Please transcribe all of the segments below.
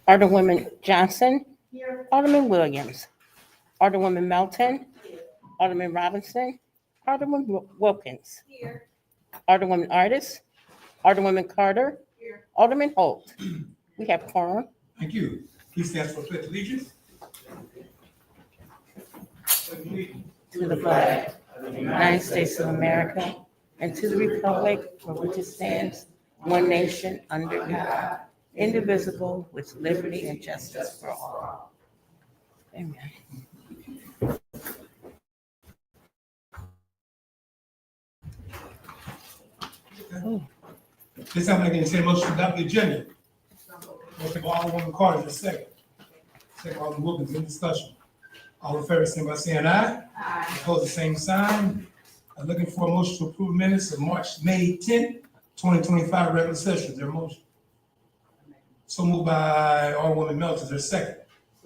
Alderwoman Johnson. Here. Alderman Williams. Alderwoman Melton. Alderman Robinson. Alderman Wilkins. Here. Alderwoman Artis. Alderwoman Carter. Here. Alderman Holt. We have quorum. Thank you. Please stand for the pledge of allegiance. To the flag of the United States of America and to the republic for which it stands, one nation, under God, indivisible, with liberty and justice for all. Amen. This time I can entertain a motion to adopt the agenda. Motion by Alderwoman Carter, second. Second by Alderman Wilkins, in discussion. All in favor, stand by saying aye. Aye. Opposed, the same sign. I'm looking for a motion to approve minutes of May 10th, 2025 regular session. Is there a motion? So moved by Alderwoman Melton. Is there a second?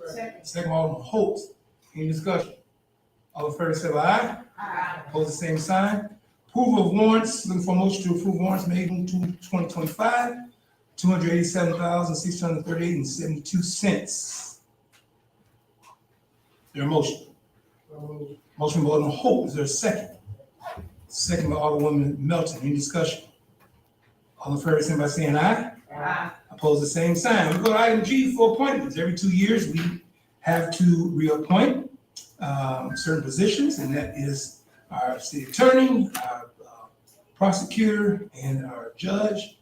Second. Second by Alderman Holt. Any discussion? All in favor, say aye. Aye. Opposed, the same sign. Approval of warrants, looking for a motion to approve warrants made in 2025, $287,638.72. There a motion? Motion by Alderman Holt, is there a second? Second by Alderwoman Melton, any discussion? All in favor, signify by saying aye. Aye. Opposed, the same sign. We go to item G for appointments. Every 2 years, we have to reappoint certain positions, and that is our city attorney, our prosecutor, and our judge.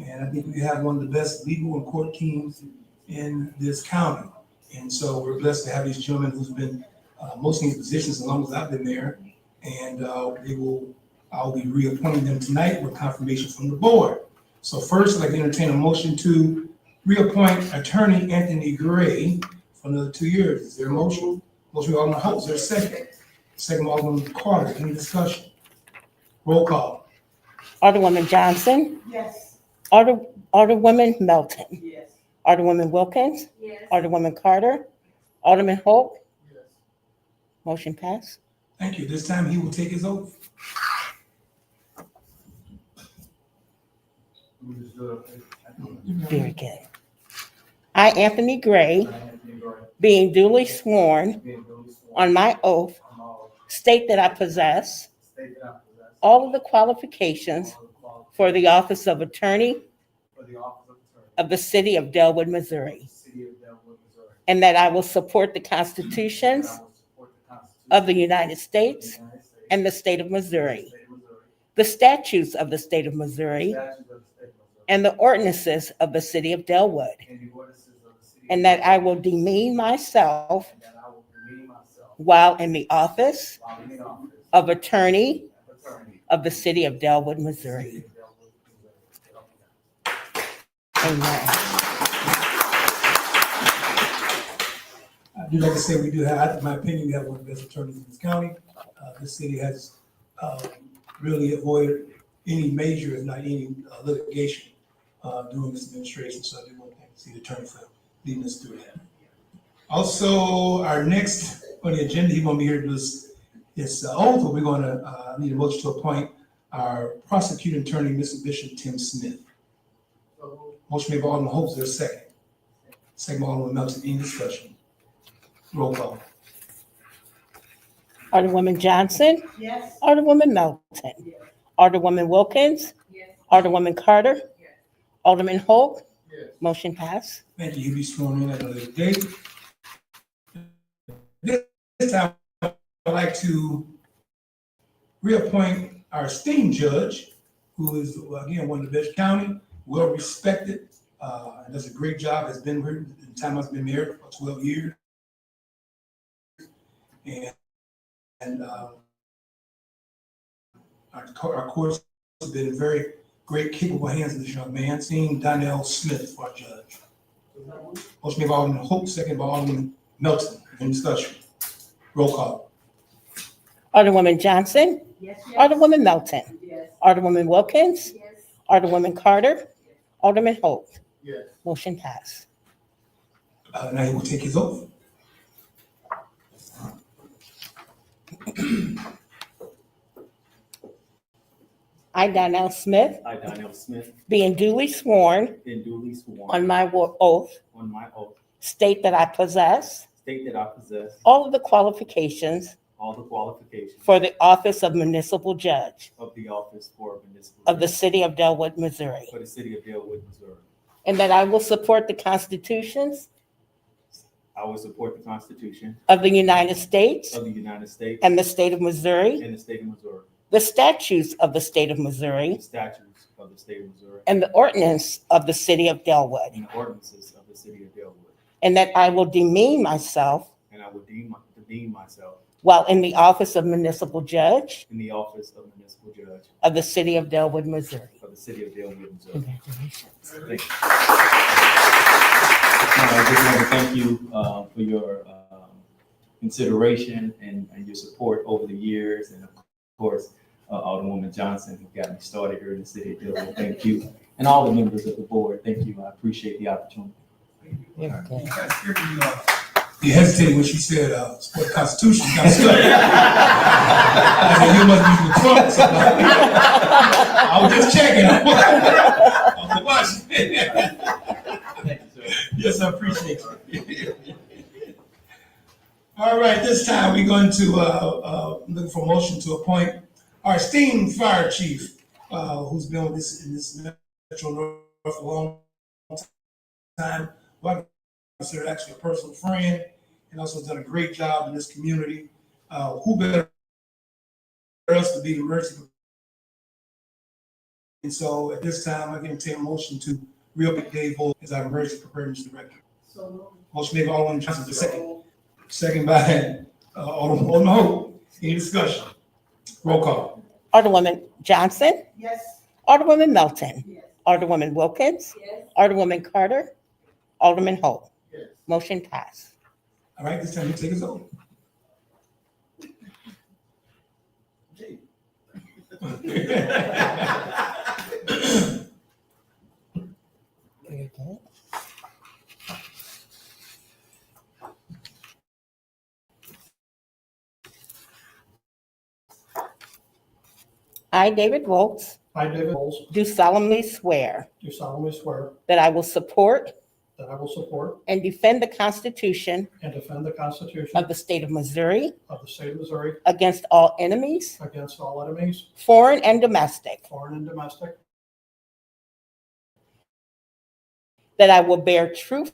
And I think we have one of the best legal and court teams in this county. And so we're blessed to have these gentlemen who's been most in these positions as long as I've been there. And I'll be reappointing them tonight with confirmation from the board. So first, I'd like to entertain a motion to reappoint Attorney Anthony Gray for another 2 years. Is there a motion? Motion by Alderman Holt, is there a second? Second by Alderman Carter, any discussion? Roll call. Alderwoman Johnson. Yes. Alderwoman Melton. Yes. Alderwoman Wilkins. Yes. Alderwoman Carter. Alderman Holt. Yes. Motion passed. Thank you. This time he will take his oath. Very good. I, Anthony Gray, being duly sworn on my oath, state that I possess all of the qualifications for the office of attorney of the city of Delwood, Missouri, and that I will support the constitutions of the United States and the state of Missouri, the statutes of the state of Missouri, and the ordinances of the city of Delwood, and that I will demean myself while in the office of attorney of the city of Delwood, Missouri. Amen. I do like to say we do have, in my opinion, we have one of the best attorneys in this county. This city has really avoided any major, if not any litigation during this administration. So I do want to thank the city attorney for leading us through that. Also, our next on the agenda, he won't be here to do his oath, but we're going to need a motion to appoint our prosecuting attorney, Mr. Bishop Tim Smith. Motion made by Alderman Holt, is there a second? Second by Alderman Melton, any discussion? Roll call. Alderwoman Johnson. Yes. Alderwoman Melton. Yes. Alderwoman Wilkins. Yes. Alderwoman Carter. Yes. Alderman Holt. Yes. Motion passed. Thank you. You'll be sworn in at a later date. This time, I'd like to reappoint our esteemed judge, who is, again, one of the best county, well-respected, and does a great job, has been here the time I've been married for 12 years. And our courts have been in very great, capable hands of this young man, seeing Donnell Smith for our judge. Motion made by Alderman Holt, second by Alderman Melton. Any discussion? Roll call. Alderwoman Johnson. Yes. Alderwoman Melton. Yes. Alderwoman Wilkins. Yes. Alderwoman Carter. Alderman Holt. Yes. Motion passed. Now he will take his oath. I, Donnell Smith, I, Donnell Smith, being duly sworn being duly sworn on my oath, on my oath, state that I possess state that I possess all of the qualifications all the qualifications for the office of municipal judge of the office for municipal of the judge city of Delwood, Missouri, for the city of Delwood, Missouri. and that I will support the constitutions I will support the Constitution of the United States of the United States and the state of Missouri, and the state of Missouri, the statutes of the state of the Missouri, statutes of the state of Missouri, and the ordinance of the city of Delwood, and the ordinances of the city of Delwood. and that I will demean myself And I will deem myself while in the office of municipal judge in the office of municipal judge of the city of Delwood, Missouri. of the city of Delwood, Missouri. Congratulations. Thank you. I just want to thank you for your consideration and your support over the years, and of course, Alderwoman Johnson, who got me started here in the city of Delwood. Thank you, and all the members of the board. Thank you. I appreciate the opportunity. You hesitated when she said, support the Constitution. You got stuck. I said, you must be from Trump or something. I was just checking. I was watching. Thank you, sir. Yes, I appreciate you. All right, this time we're going to look for motion to appoint our esteemed fire chief, who's been with us in this Metro North for a long time. Well, I consider actually a personal friend, and also done a great job in this community. Who better else to be the emergency? And so at this time, I can take a motion to reappoint Dave Holt as our emergency preparedness director. Motion made by Alderman Johnson, the second by Alderman Holt. Any discussion? Roll call. Alderwoman Johnson, Yes. Alderwoman Melton, Yes. Alderwoman Wilkins, Yes. Alderwoman Carter, Alderman Holt. Yes. Motion passed. All right, this time you take us over. Very good. I, David Volks, I, David Bowles, do solemnly swear do solemnly swear that I will support that I will support and defend the Constitution and defend the Constitution of the state of Missouri of the state of Missouri against all enemies, against all enemies, foreign and domestic, foreign and domestic, that I will bear true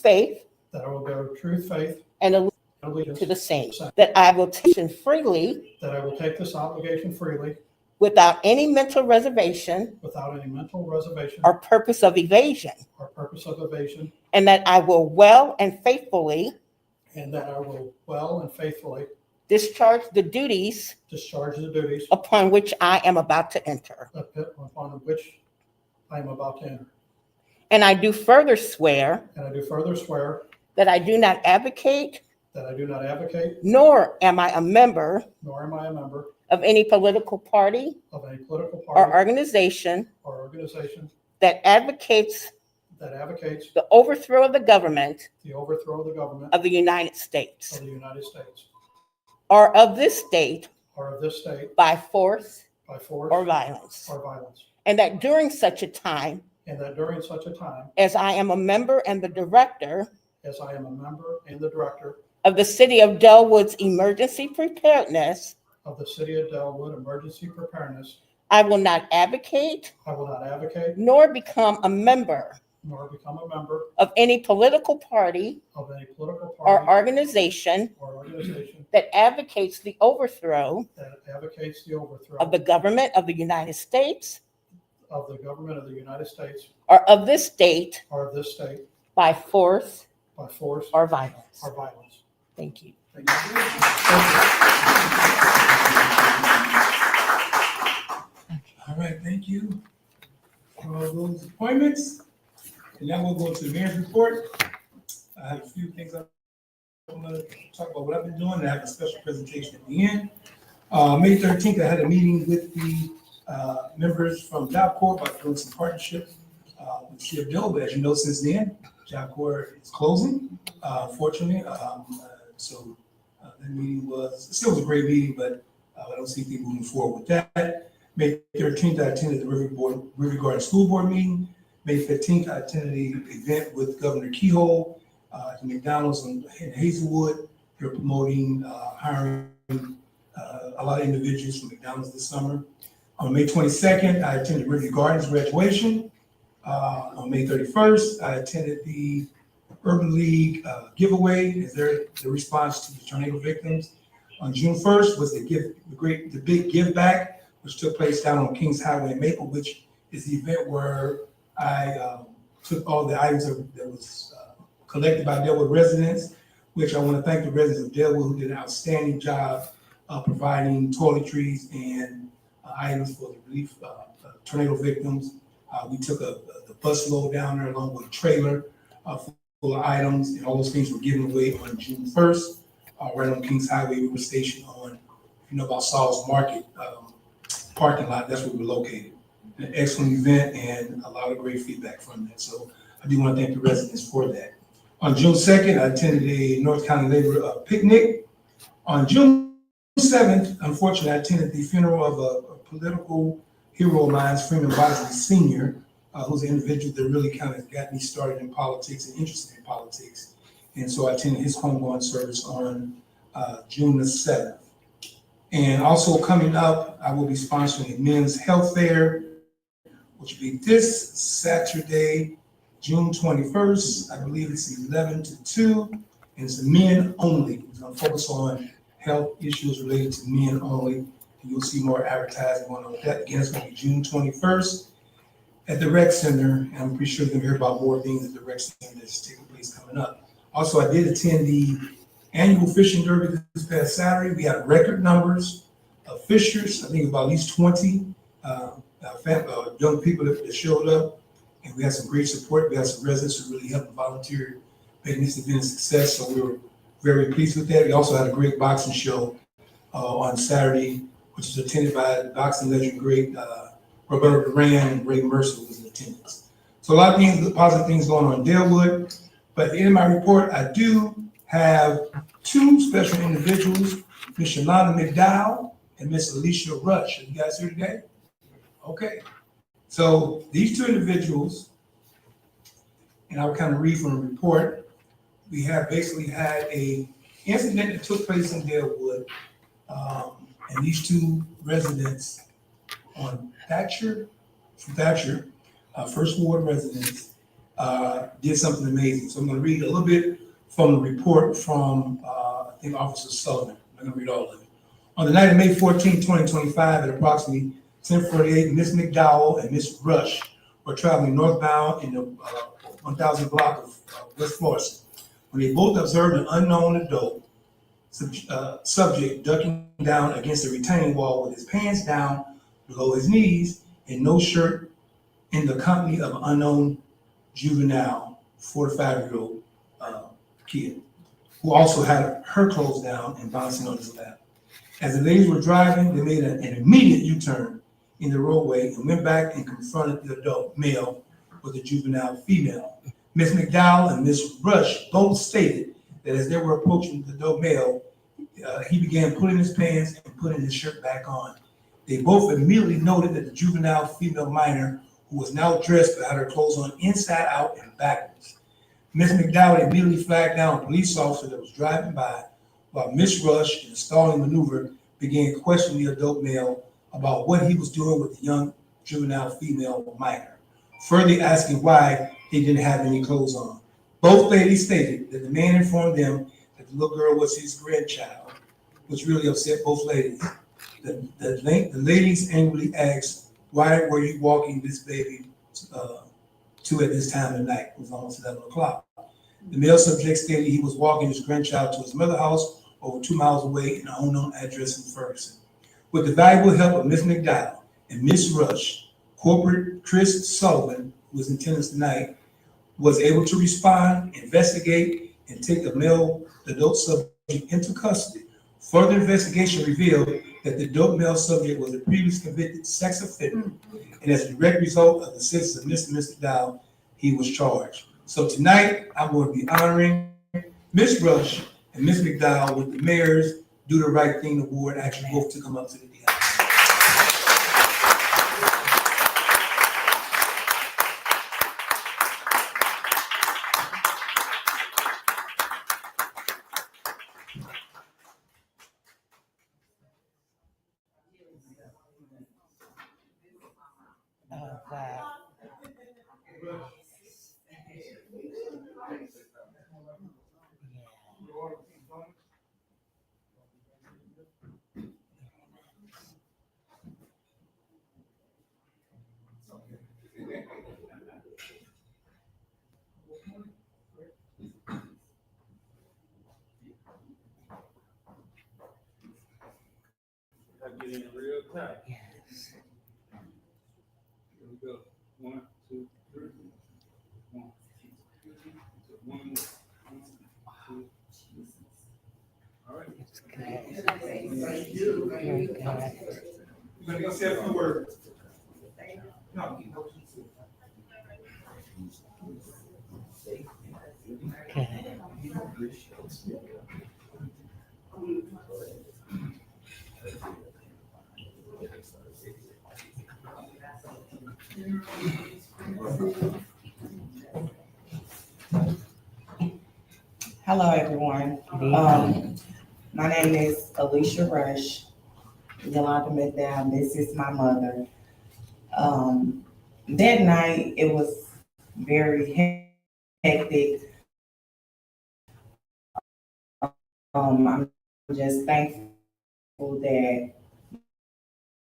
faith that I will bear true faith and and allegiance, to the same, that I will take freely that I will take this obligation freely without any mental reservation without any mental reservation or purpose of evasion, or purpose of evasion, and that I will well and faithfully and that I will well and faithfully discharge the duties discharge the duties upon which I am about to enter. upon which I am about to enter. And I do further swear And I do further swear that I do not advocate, that I do not advocate, nor am I a member nor am I a member of any political party of any political or party organization or organization that advocates that advocates the overthrow of the government the overthrow of the government of the United States of the United States or of this state or of this state by force by force or violence, or violence, and that during such a time and that during such a time as I am a member and the director as I am a member and the director of the City of Delwood's Emergency Preparedness, of the City of Delwood Emergency Preparedness, I will not advocate I will not advocate nor become a member nor become a member of any political party of any political or party organization or organization that advocates the overthrow that advocates the overthrow of the government of the United States of the government of the United States or of this state or of this state by force by force or violence. or violence. Thank you. Thank you. All right, thank you for all those appointments. And now we'll go to the mayor's report. I have a few things I'm gonna talk about what I've been doing, and I have a special presentation at the end. May 13th, I had a meeting with the members from Job Corps about doing some partnership with City of Delwood. As you know, since then, Job Corps is closing, unfortunately. That meeting still was a great meeting, but I don't see people moving forward with that. May 13th, I attended the River Garden School Board meeting. May 15th, I attended the event with Governor Keyhole at the McDonald's in Hazelwood. They're promoting hiring a lot of individuals from McDonald's this summer. On May 22nd, I attended River Gardens graduation. On May 31st, I attended the Urban League giveaway as the response to the tornado victims. On June 1st was the big give back, which took place down on Kings Highway in Maple, which is the event where I took all the items that was collected by Delwood residents, which I want to thank the residents of Delwood who did an outstanding job providing toiletries and items for the relief tornado victims. We took the bus load down there along with a trailer full of items, and all those things were given away on June 1st, right on Kings Highway. We were stationed on, if you know about Saul's Market parking lot, that's where we were located. An excellent event and a lot of great feedback from that. So I do want to thank the residents for that. On June 2nd, I attended a North County Labor picnic. On June 7th, unfortunately, I attended the funeral of a political hero of mine, Freeman Wisely Sr., who's an individual that really kind of got me started in politics and interested in politics. And so I attended his homegoing service on June the 7th. And also coming up, I will be sponsoring a men's health fair, which will be this Saturday, June 21st. I believe it's 11 to 2, and it's men only. It's going to focus on health issues related to men only. And you'll see more advertising going on with that. Again, it's going to be June 21st at the Rec Center. And I'm pretty sure you're going to hear about more things at the Rec Center that's taking place coming up. Also, I did attend the annual fishing derby this past Saturday. We had record numbers of fishers. I think about at least 20 young people that showed up, and we had some great support. We had some residents who really helped and volunteered, making this event a success. So we were very pleased with that. We also had a great boxing show on Saturday, which was attended by boxing legend great Roberto Duran and Ray Mercer was in attendance. So a lot of things, positive things going on in Delwood. But in my report, I do have two special individuals, Ms. Shalana McDowell and Ms. Alicia Rush. Are you guys here today? Okay. So these two individuals, and I'll kind of read from the report. We have basically had a incident that took place in Delwood, and these two residents on Thatcher, First Ward residents, did something amazing. So I'm going to read a little bit from the report from, I think, Officer Sullivan. I'm going to read all of it. On the night of May 14, 2025, at approximately 10:48, Ms. McDowell and Ms. Rush were traveling northbound in the 1000 block of West Florissant when they both observed an unknown adult subject ducking down against a retaining wall with his pants down below his knees and no shirt, in the company of an unknown juvenile, 4 to 5-year-old kid, who also had her clothes down and bouncing on his lap. As the ladies were driving, they made an immediate U-turn in the roadway and went back and confronted the adult male with the juvenile female. Ms. McDowell and Ms. Rush both stated that as they were approaching the adult male, he began pulling his pants and putting his shirt back on. They both immediately noted that the juvenile female minor, who was now dressed but had her clothes on inside out and backwards. Ms. McDowell immediately flagged down a police officer that was driving by, while Ms. Rush, in a stalling maneuver, began questioning the adult male about what he was doing with the young juvenile female minor, further asking why he didn't have any clothes on. Both ladies stated that the man informed them that the little girl was his grandchild, which really upset both ladies. The ladies angrily asked, "Why were you walking this baby to at this time of night?" It was almost 11 o'clock. The male subject stated he was walking his grandchild to his mother's house over 2 miles away in an unknown address in Ferguson. With the valuable help of Ms. McDowell and Ms. Rush, Corporal Chris Sullivan, who was in attendance tonight, was able to respond, investigate, and take the adult subject into custody. Further investigation revealed that the adult male subject was a previously convicted sex offender, and as a direct result of the sentence of Mr. and Mr. Dow, he was charged. So tonight, I'm going to be honoring Ms. Rush and Ms. McDowell with the Mayor's Do the Right Thing Award, actually both to come up to the dais. I'm getting real tight. Yes. Here we go. 1, 2, 3. 1, 1, 2. All right. It's good. Very good. You're gonna go say a few words. No. Good. Hello, everyone. My name is Alicia Rush. Yolanda McDowell, this is my mother. That night, it was very hectic. I'm just thankful that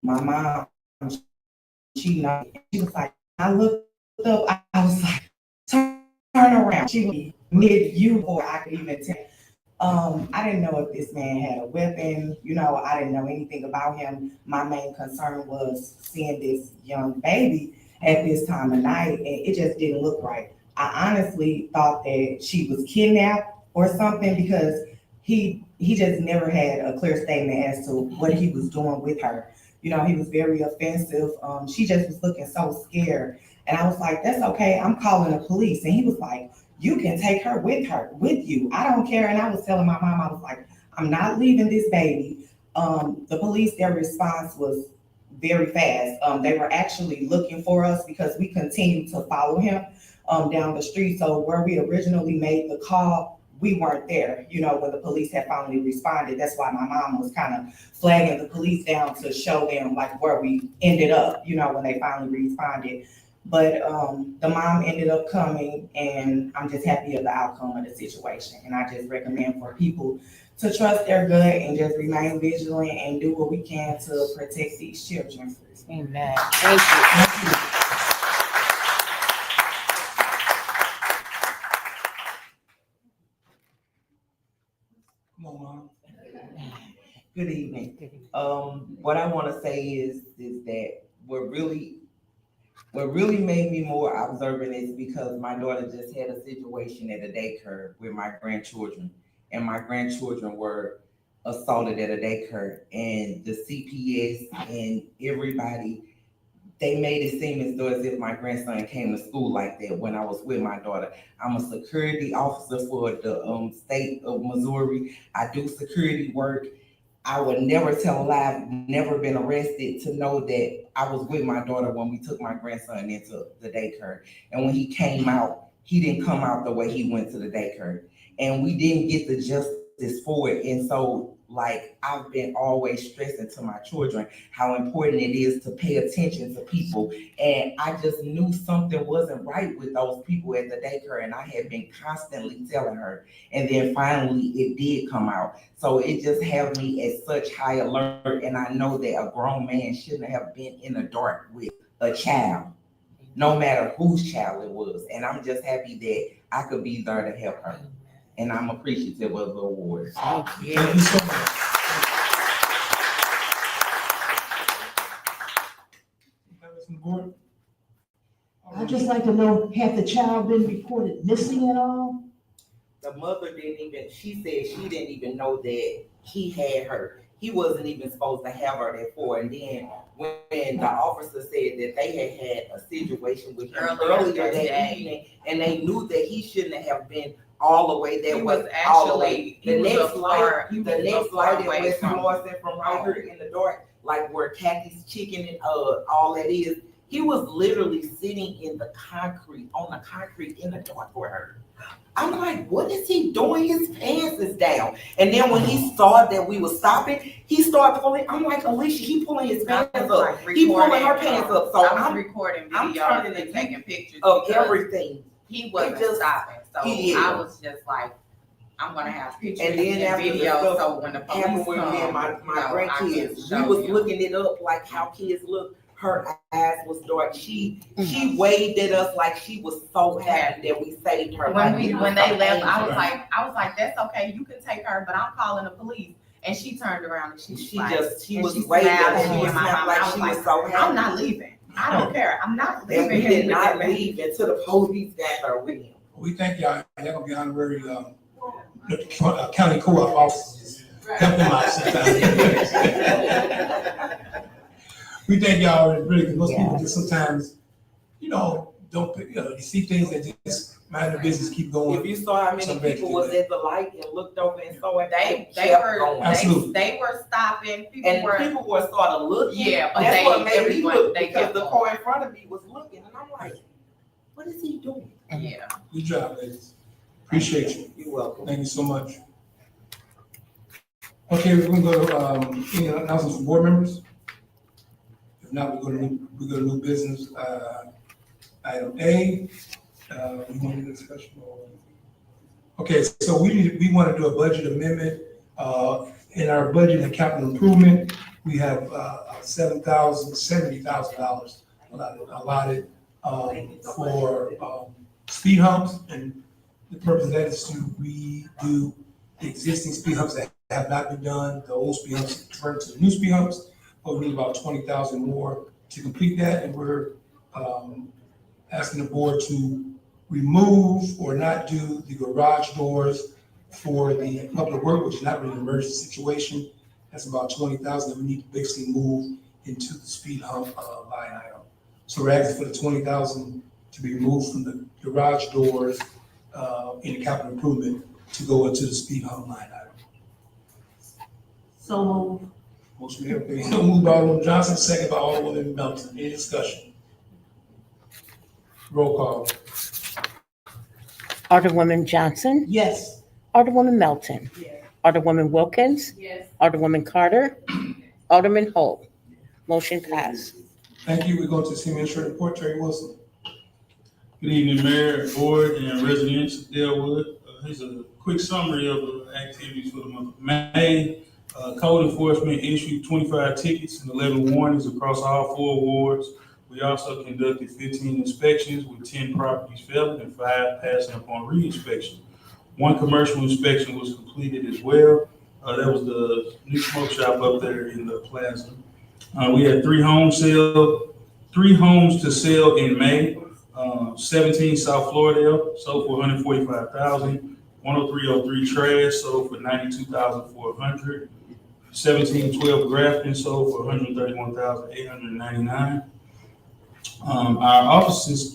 my mom, she was like, I looked up, I was like, turn around. She was mid you or I could even tell. I didn't know if this man had a weapon, I didn't know anything about him. My main concern was seeing this young baby at this time of night, and it just didn't look right. I honestly thought that she was kidnapped or something because he just never had a clear statement as to what he was doing with her. He was very offensive. She just was looking so scared. And I was like, that's okay, I'm calling the police. And he was like, you can take her with you. I don't care. And I was telling my mom, I was like, I'm not leaving this baby. The police, their response was very fast. They were actually looking for us because we continued to follow him down the street. So where we originally made the call, we weren't there, when the police had finally responded. That's why my mom was kind of flagging the police down to show them like where we ended up, when they finally responded. But the mom ended up coming, and I'm just happy of the outcome of the situation. And I just recommend for people to trust their gut and just remain vigilant and do what we can to protect these children. Amen. Thank you. Come on, Mom. Good evening. What I want to say is that what really made me more observant is because my daughter just had a situation at a daycare with my grandchildren, and my grandchildren were assaulted at a daycare, and the CPS and everybody, they made it seem as though as if my grandson came to school like that when I was with my daughter. I'm a security officer for the state of Missouri. I do security work. I would never tell a lie. I've never been arrested to know that I was with my daughter when we took my grandson into the daycare. And when he came out, he didn't come out the way he went to the daycare. And we didn't get the justice for it. And so, I've been always stressing to my children how important it is to pay attention to people. And I just knew something wasn't right with those people at the daycare. And I had been constantly telling her. And then finally it did come out. So it just had me at such high alert. And I know that a grown man shouldn't have been in the dark with a child, no matter whose child it was. And I'm just happy that I could be there to help her. And I'm appreciative of the award. Thank you. Thank you so much. Members from the board? I'd just like to know, had the child been reported missing at all? The mother she said she didn't even know that he had her. He wasn't even supposed to have her there for. And then when the officer said that they had a situation with him earlier that evening, and they knew that he shouldn't have been all the way there. He was all the way. actually, The he was next a light, far, he the was a next far light away at West from Florissant from right here in the dark, like where Kathy's Chicken and all that is. He was literally sitting in the concrete, on the concrete in the dark with her. I'm like, what is he doing? His pants is down. And then when he saw that we were stopping, he started pulling. I'm like, Alicia, he pulling his pants up. He pulling her pants up. So I was I'm recording I'm videos turning and it taking pictures of because everything. he wasn't just- stopping. So he I is. was just like, I'm gonna have pictures And then after the videos, stuff so when the police happened with me and come, my you know, I can grandkids, we show was you. looking it up like how kids look. Her eyes was dark. She waved at us like she was so happy that we saved her. When Like we when was they some left, I angel. was like, that's okay, you can take her, but I'm calling the police. And she turned around and she She like, just she and was she waving smiled and at she me was and my snapped mom. like I was she like, was so happy. I'm not leaving. I don't care. I'm not leaving. And we did not him. leave until the police got her with him. We thank y'all. Y'all gonna be honorary, county co-op officers. Help them out sometimes. We thank y'all really, because most people just sometimes, don't pick, you see things that just mind their business, keep If going. you saw how many Some babies people do was that. at the light and looked over and saw it, They kept were going. Absolutely. they were stopping. People And were people were sort of looking. Yeah, but That's they- what made me everyone- look, they because kept the going. car in front of me was looking, and I'm like, what is he doing? yeah. Good job, ladies. Appreciate you. You're welcome. Thank you so much. Okay, we're gonna go to, any announcements from board members? If not, we go to new business, item A. We want to do discussion or? Okay, so we want to do a budget amendment, in our budget and capital improvement, we have, $70,000 allotted, for, speed humps, and the purpose of that is to redo the existing speed humps that have not been done, the old speed humps, turn to the new speed humps, but we need about 20,000 more to complete that, and we're, asking the board to remove or not do the garage doors for the public work, which is not really an emergency situation. That's about 20,000 that we need to basically move into the speed hump, line item. So we're asking for the 20,000 to be removed from the garage doors, in the capital improvement to go into the speed hump line item. So move. Motion made, okay, so moved by Alderman Johnson, second by Alderman Melton. Any discussion? Roll call. Alderwoman Johnson, Yes. Alderwoman Melton, Alderwoman Wilkins, Yes. Alderwoman Carter, Alderman Holt. Motion passed. Thank you. We go to the city administrator report, Terry Wilson. Good evening, Mayor, Board, and residents of Delwood. Here's a quick summary of the activities for the month of May. Code enforcement issued 25 tickets and 11 warnings across all 4 wards. We also conducted 15 inspections with 10 properties failing and 5 passing upon re-inspection. 1 commercial inspection was completed as well. That was the new smoke shop up there in the plaza. We had 3 homes to sell in May. 17 South Floridale sold for $145,000. 10303 Trash sold for $92,400. 1712 Grafton sold for $131,899. Our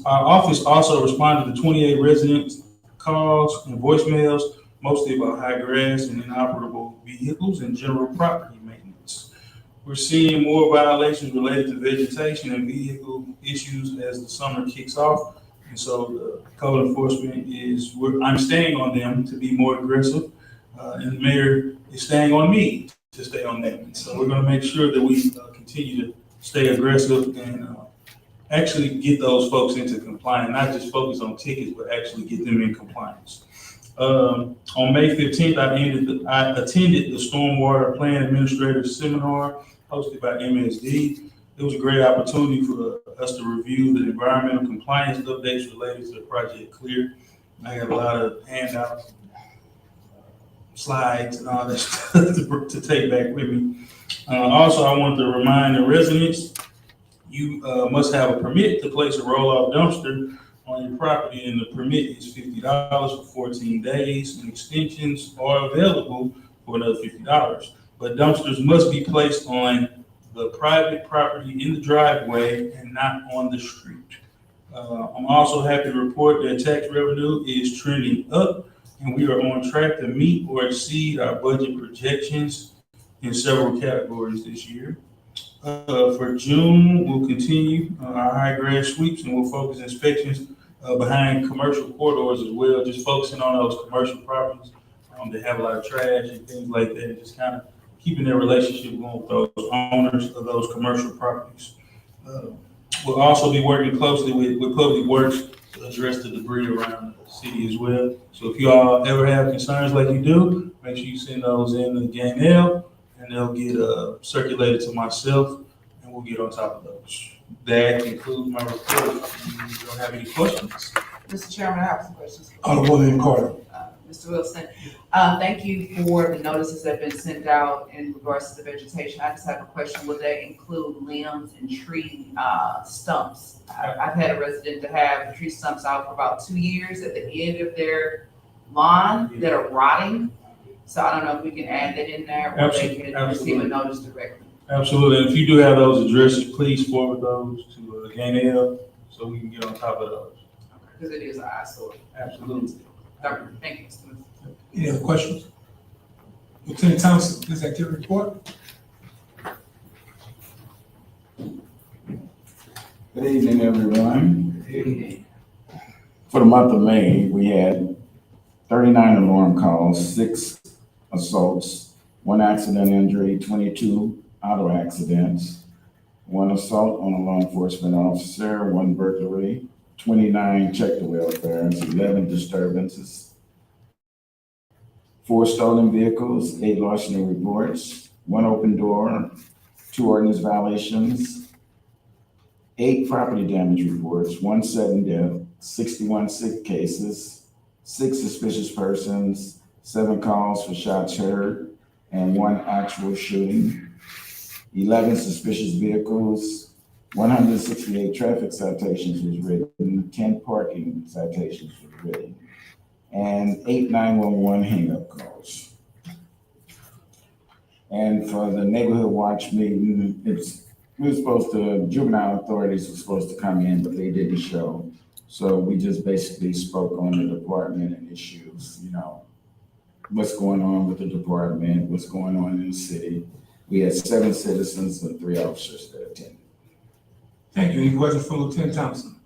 office also responded to 28 residents' calls and voicemails, mostly about high grass and inoperable vehicles and general property maintenance. We're seeing more violations related to vegetation and vehicle issues as the summer kicks off. And so the code enforcement I'm staying on them to be more aggressive. And the mayor is staying on me to stay on them. And so we're gonna make sure that we continue to stay aggressive and actually get those folks into compliance, not just focus on tickets, but actually get them in compliance. On May 15th, I attended the Stormwater Plan Administrator Seminar hosted by MSD. It was a great opportunity for us to review the environmental compliance updates related to the Project Clear. I got a lot of handouts, slides, and all that stuff to take back with me. Also, I wanted to remind the residents, you must have a permit to place a roll-off dumpster on your property, and the permit is $50 for 14 days, and extensions are available for another $50. But dumpsters must be placed on the private property in the driveway and not on the street. I'm also happy to report that tax revenue is trending up, and we are on track to meet or exceed our budget projections in several categories this year. For June, we'll continue our high grade sweeps and we'll focus inspections behind commercial corridors as well, just focusing on those commercial properties that have a lot of trash and things like that, and just kind of keeping their relationship going with those owners of those commercial properties. We'll also be working closely with Public Works to address the debris around the city as well. So if you all ever have concerns like you do, make sure you send those in to Gainell, and they'll get circulated to myself, and we'll get on top of those. That concludes my report. If you don't have any questions. Mr. Chairman, I have some questions. Alderwoman Carter. Mr. Wilson, thank you for the notices that have been sent out in regards to the vegetation. I just have a question. Will that include limbs and tree stumps? I've had a resident to have tree stumps out for about 2 years at the end of their lawn that are rotting. So I don't know if we can add that in there or they can receive a notice directly. Absolutely. And if you do have those addresses, please forward those to Gainell so we can get on top of those. Because it is an eyesore. Absolutely. Thank you, Mr. Wilson. Any other questions? Lieutenant Thompson, this activity report. Good evening, everyone. For the month of May, we had 39 alarm calls, 6 assaults, 1 accident injury, 22 auto accidents, 1 assault on a law enforcement officer, 1 burglary, 29 check the welfare, 11 disturbances, 4 stolen vehicles, 8 larceny reports, 1 open door, 2 ordinance violations, 8 property damage reports, 1 sudden death, 61 sick cases, 6 suspicious persons, 7 calls for shots heard, and 1 actual shooting, 11 suspicious vehicles, 168 traffic citations was written, 10 parking citations was written, and 8 911 hang-up calls. And for the neighborhood watch meeting, juvenile authorities were supposed to come in, but they didn't show. So we just basically spoke on the department and issues, what's going on with the department, what's going on in the city. We had 7 citizens and 3 officers that attended. Thank you. Any questions for Lieutenant Thompson?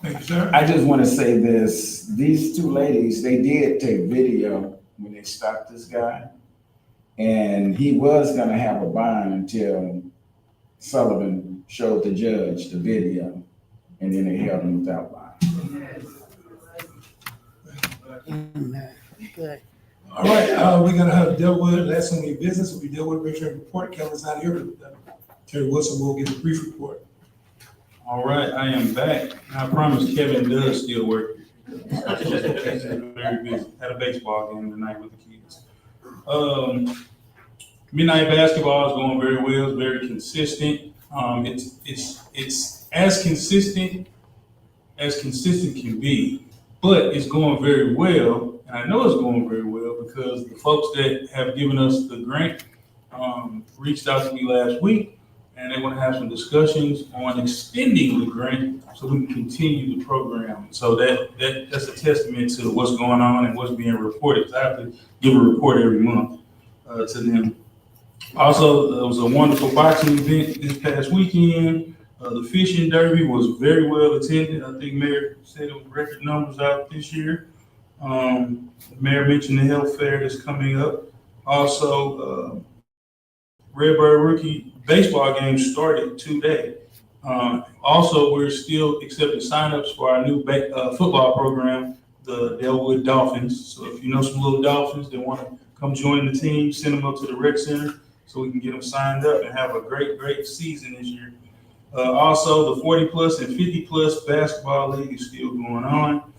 Thank you, sir. I just want to say this, these 2 ladies, they did take video when they stopped this guy. And he was gonna have a bond until Sullivan showed the judge the video, and then they held him without bond. Good. All right, we're gonna have dealt with last on the business. We deal with Richard report. Kevin's not here, but Terry Wilson will give a brief report. All right, I am back. I promise Kevin does still work. Very busy. Had a baseball game tonight with the kids. Midnight basketball is going very well. It's very consistent. It's as consistent can be, but it's going very well. And I know it's going very well because the folks that have given us the grant reached out to me last week, and they want to have some discussions on extending the grant so we can continue the program. So that's a testament to what's going on and what's being reported. I have to give a report every month to them. Also, it was a wonderful boxing event this past weekend. The fishing derby was very well attended. I think Mayor said it was record numbers out this year. The Mayor mentioned the health fair that's coming up. Also, Redbird rookie baseball game started today. Also, we're still accepting signups for our new football program, the Delwood Dolphins. So if you know some little Dolphins that want to come join the team, send them up to the rec center so we can get them signed up and have a great season this year. Also, the 40 plus and 50 plus basketball league is still going on.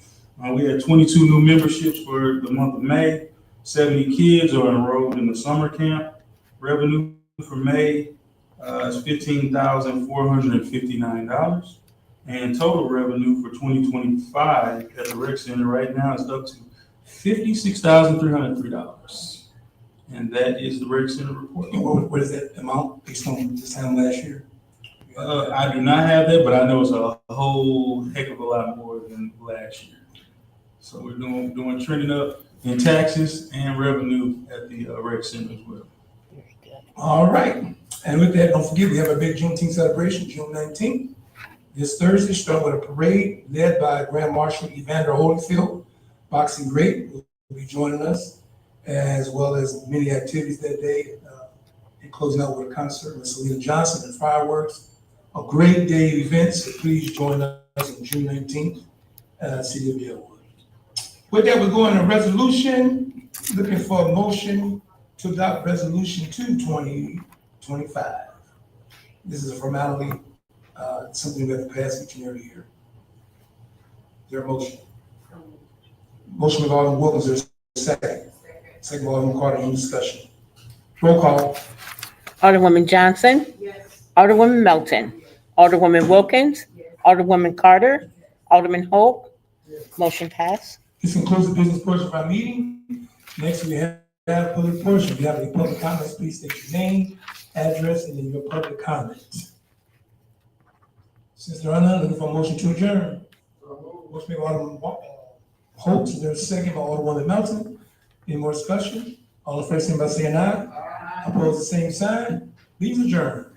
We had 22 new memberships for the month of May. 70 kids are enrolled in the summer camp. Revenue for May is $15,459. And total revenue for 2025 at the rec center right now is up to $56,303. And that is the rec center report. And what is that amount based on this time last year? I do not have that, but I know it's a whole heck of a lot more than last year. So we're doing trending up in taxes and revenue at the rec center as well. Very good. All right. And with that, don't forget, we have a big Juneteenth celebration, June 19th. This Thursday, starting with a parade led by Grand Marshal Evander Holyfield, boxing great, will be joining us, as well as many activities that day, and closing out with a concert with Selena Johnson and fireworks. A great day of events, so please join us on June 19th, City of Dealwood. With that, we're going to resolution, looking for a motion to adopt resolution 2/2025. This is a formality, something we have to pass each and every year. Is there a motion? Motion with Alderman Wilkins, there's a second. Second by Alderman Carter, any discussion? Roll call. Alderwoman Johnson. Alderwoman Melton. Alderwoman Wilkins. Alderwoman Carter. Alderman Holt. Motion passed. This concludes the business portion of our meeting. Next, we have public portion. If you have any public comments, please state your name, address, and then your public comments. Since there are none, looking for a motion to adjourn. Motion made by Alderman Holt, is there a second by Alderwoman Melton? Any more discussion? All in favor, signify by saying aye. Opposed, the same sign. Please adjourn.